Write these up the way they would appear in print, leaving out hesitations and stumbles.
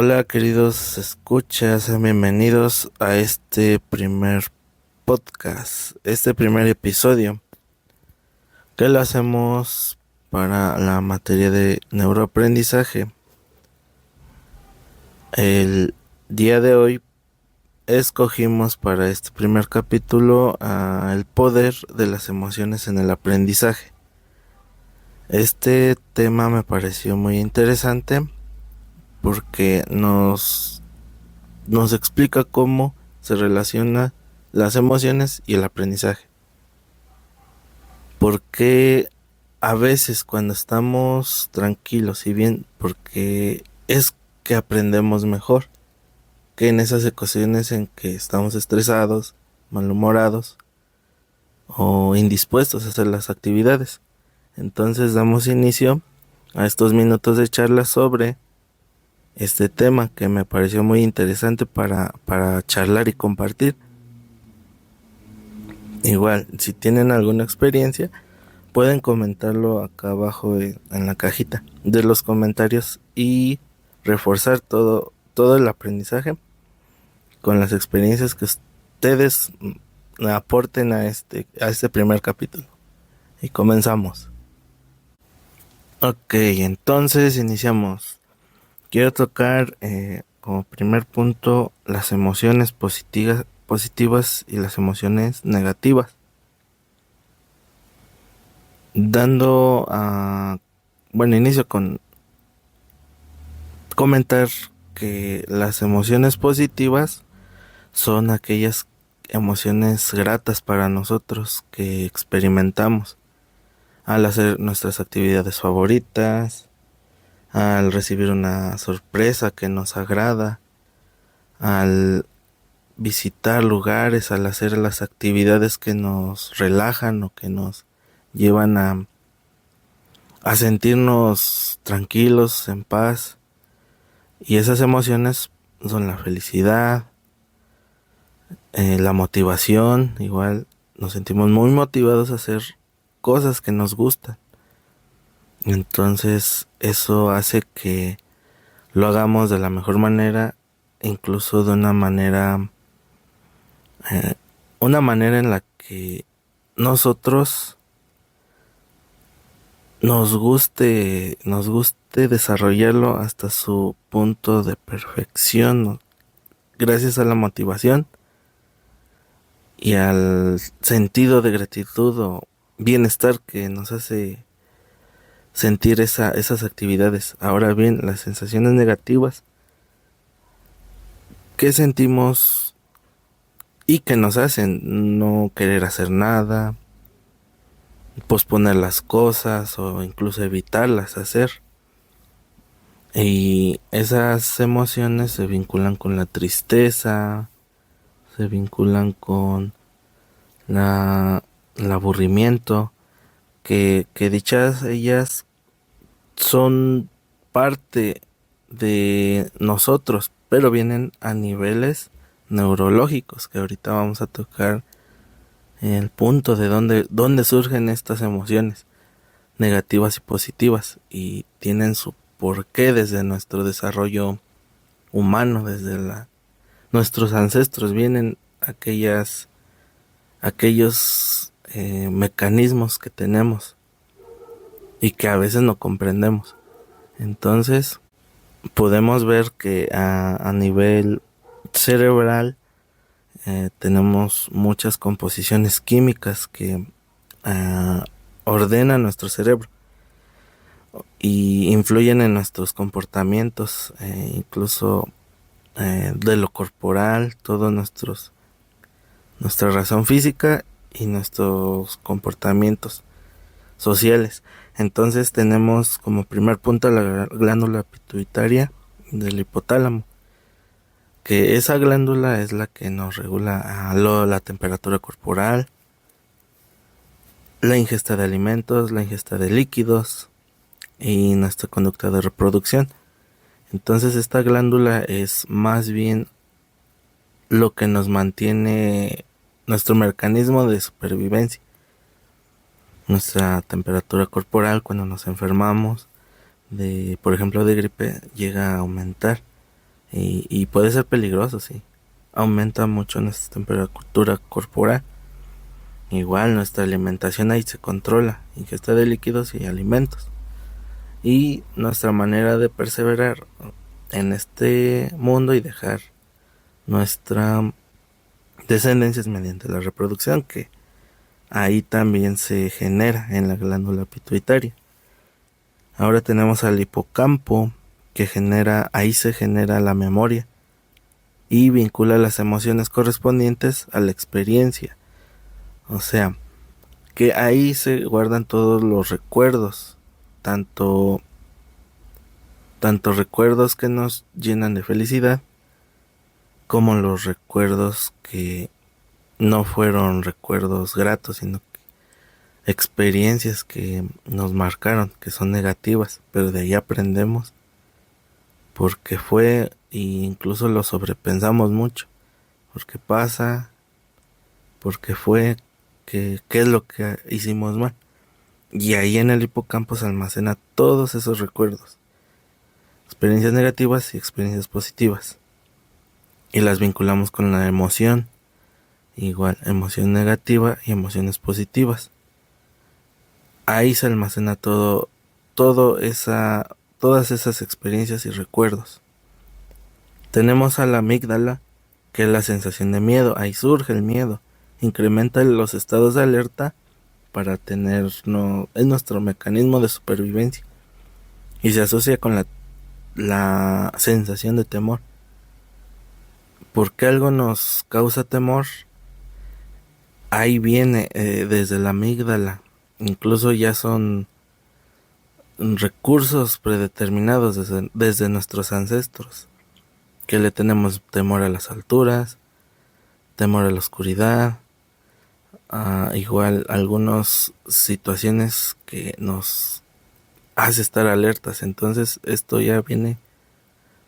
Hola queridos escuchas, sean bienvenidos a este primer podcast, este primer episodio que lo hacemos para la materia de neuroaprendizaje. El día de hoy escogimos para este primer capítulo el poder de las emociones en el aprendizaje. Este tema me pareció muy interesante porque nos explica cómo se relaciona las emociones y el aprendizaje. Porque a veces cuando estamos tranquilos y bien, porque es que aprendemos mejor que en esas ocasiones en que estamos estresados, malhumorados o indispuestos a hacer las actividades. Entonces damos inicio a estos minutos de charla sobre este tema que me pareció muy interesante para charlar y compartir. Igual, si tienen alguna experiencia, pueden comentarlo acá abajo en la cajita de los comentarios y reforzar todo el aprendizaje con las experiencias que ustedes aporten a este primer capítulo. Y comenzamos. Ok, entonces iniciamos. Quiero tocar como primer punto las emociones positivas y las emociones negativas. Inicio con comentar que las emociones positivas son aquellas emociones gratas para nosotros que experimentamos al hacer nuestras actividades favoritas, al recibir una sorpresa que nos agrada, al visitar lugares, al hacer las actividades que nos relajan o que nos llevan a sentirnos tranquilos, en paz. Y esas emociones son la felicidad, la motivación. Igual nos sentimos muy motivados a hacer cosas que nos gustan. Entonces eso hace que lo hagamos de la mejor manera, incluso de una manera en la que nosotros nos guste desarrollarlo hasta su punto de perfección, ¿no? Gracias a la motivación y al sentido de gratitud o bienestar que nos hace sentir esas actividades. Ahora bien, las sensaciones negativas que sentimos y que nos hacen no querer hacer nada, posponer las cosas o incluso evitarlas hacer. Y esas emociones se vinculan con la tristeza, se vinculan con el aburrimiento, que dichas ellas son parte de nosotros, pero vienen a niveles neurológicos, que ahorita vamos a tocar el punto de dónde surgen estas emociones negativas y positivas, y tienen su porqué desde nuestro desarrollo humano, nuestros ancestros vienen aquellos mecanismos que tenemos y que a veces no comprendemos. Entonces podemos ver que a nivel cerebral tenemos muchas composiciones químicas que ordenan nuestro cerebro y influyen en nuestros comportamientos, incluso de lo corporal, nuestra razón física y nuestros comportamientos sociales. Entonces tenemos como primer punto la glándula pituitaria del hipotálamo, que esa glándula es la que nos regula la temperatura corporal, la ingesta de alimentos, la ingesta de líquidos y nuestra conducta de reproducción. Entonces esta glándula es más bien lo que nos mantiene nuestro mecanismo de supervivencia. Nuestra temperatura corporal cuando nos enfermamos por ejemplo de gripe, llega a aumentar y puede ser peligroso, sí. Aumenta mucho nuestra temperatura corporal. Igual nuestra alimentación ahí se controla, ingesta de líquidos y alimentos. Y nuestra manera de perseverar en este mundo y dejar nuestra descendencia es mediante la reproducción, que ahí también se genera en la glándula pituitaria. Ahora tenemos al hipocampo, que ahí se genera la memoria y vincula las emociones correspondientes a la experiencia. O sea, que ahí se guardan todos los recuerdos, tanto recuerdos que nos llenan de felicidad, como los recuerdos que no fueron recuerdos gratos, sino experiencias que nos marcaron, que son negativas, pero de ahí aprendemos porque fue, e incluso lo sobrepensamos mucho, porque pasa, porque fue, qué es lo que hicimos mal. Y ahí en el hipocampo se almacena todos esos recuerdos, experiencias negativas y experiencias positivas, y las vinculamos con la emoción, igual emoción negativa y emociones positivas. Ahí se almacena todo todas esas experiencias y recuerdos. Tenemos a la amígdala, que es la sensación de miedo. Ahí surge el miedo, incrementa los estados de alerta para es nuestro mecanismo de supervivencia y se asocia con la sensación de temor. ¿Por qué algo nos causa temor? Ahí viene desde la amígdala. Incluso ya son recursos predeterminados desde nuestros ancestros, que le tenemos temor a las alturas, temor a la oscuridad, igual algunas situaciones que nos hace estar alertas. Entonces esto ya viene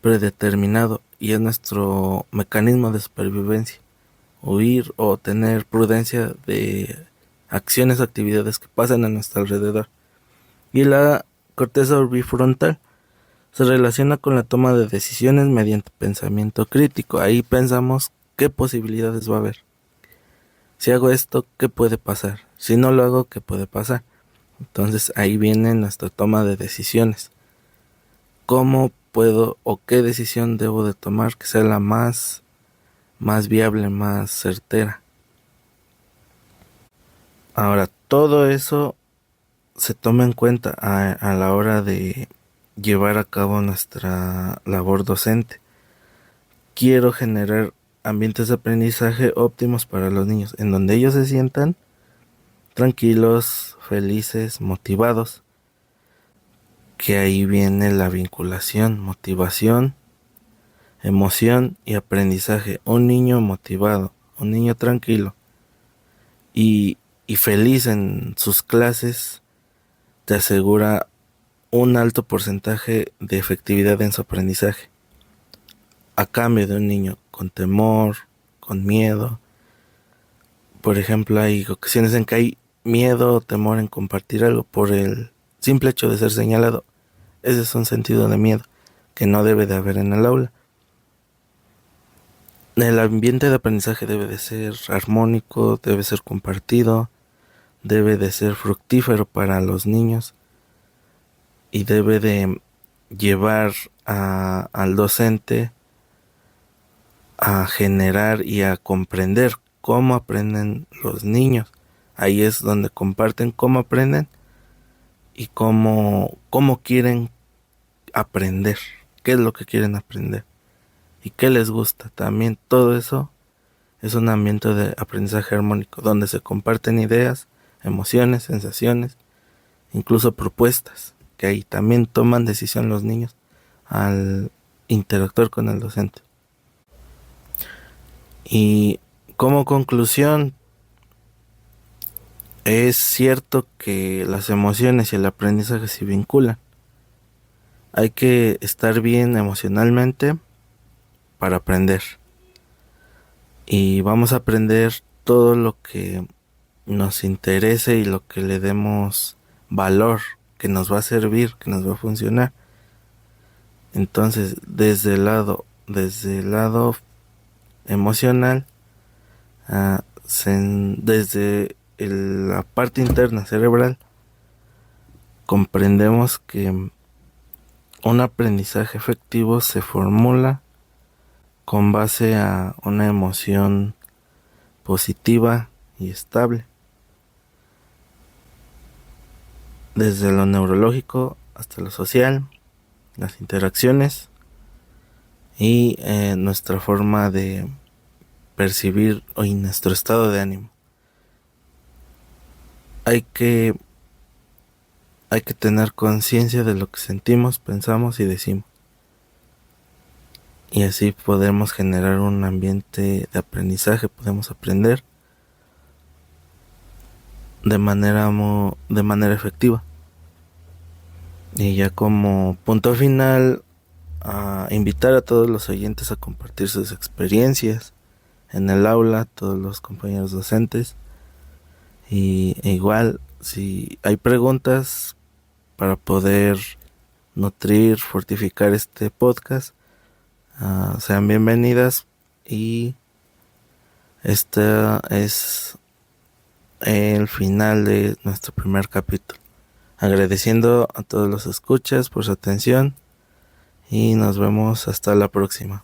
predeterminado y es nuestro mecanismo de supervivencia, huir o tener prudencia de acciones o actividades que pasan a nuestro alrededor. Y la corteza orbifrontal se relaciona con la toma de decisiones mediante pensamiento crítico. Ahí pensamos qué posibilidades va a haber. Si hago esto, ¿qué puede pasar? Si no lo hago, ¿qué puede pasar? Entonces ahí viene nuestra toma de decisiones. ¿Cómo puedo o qué decisión debo de tomar que sea la más viable, más certera? Ahora, todo eso se toma en cuenta a la hora de llevar a cabo nuestra labor docente. Quiero generar ambientes de aprendizaje óptimos para los niños, en donde ellos se sientan tranquilos, felices, motivados, que ahí viene la vinculación, motivación, emoción y aprendizaje. Un niño motivado, un niño tranquilo y feliz en sus clases te asegura un alto porcentaje de efectividad en su aprendizaje, a cambio de un niño con temor, con miedo. Por ejemplo, hay ocasiones en que hay miedo o temor en compartir algo por el simple hecho de ser señalado. Ese es un sentido de miedo que no debe de haber en el aula. El ambiente de aprendizaje debe de ser armónico, debe ser compartido, debe de ser fructífero para los niños y debe de llevar al docente a generar y a comprender cómo aprenden los niños. Ahí es donde comparten cómo aprenden y cómo quieren aprender, qué es lo que quieren aprender y qué les gusta. También todo eso es un ambiente de aprendizaje armónico, donde se comparten ideas, emociones, sensaciones, incluso propuestas, que ahí también toman decisión los niños al interactuar con el docente. Y como conclusión, es cierto que las emociones y el aprendizaje se vinculan. Hay que estar bien emocionalmente para aprender. Y vamos a aprender todo lo que nos interese y lo que le demos valor, que nos va a servir, que nos va a funcionar. Entonces, desde el lado desde el lado emocional, desde la parte interna cerebral, comprendemos que un aprendizaje efectivo se formula con base a una emoción positiva y estable, desde lo neurológico hasta lo social, las interacciones y nuestra forma de percibir y nuestro estado de ánimo. Hay que tener conciencia de lo que sentimos, pensamos y decimos. Y así podemos generar un ambiente de aprendizaje, podemos aprender de manera efectiva. Y ya como punto final, invitar a todos los oyentes a compartir sus experiencias en el aula, todos los compañeros docentes. E igual, si hay preguntas para poder nutrir, fortificar este podcast, sean bienvenidas. Y este es el final de nuestro primer capítulo. Agradeciendo a todos los escuchas por su atención y nos vemos hasta la próxima.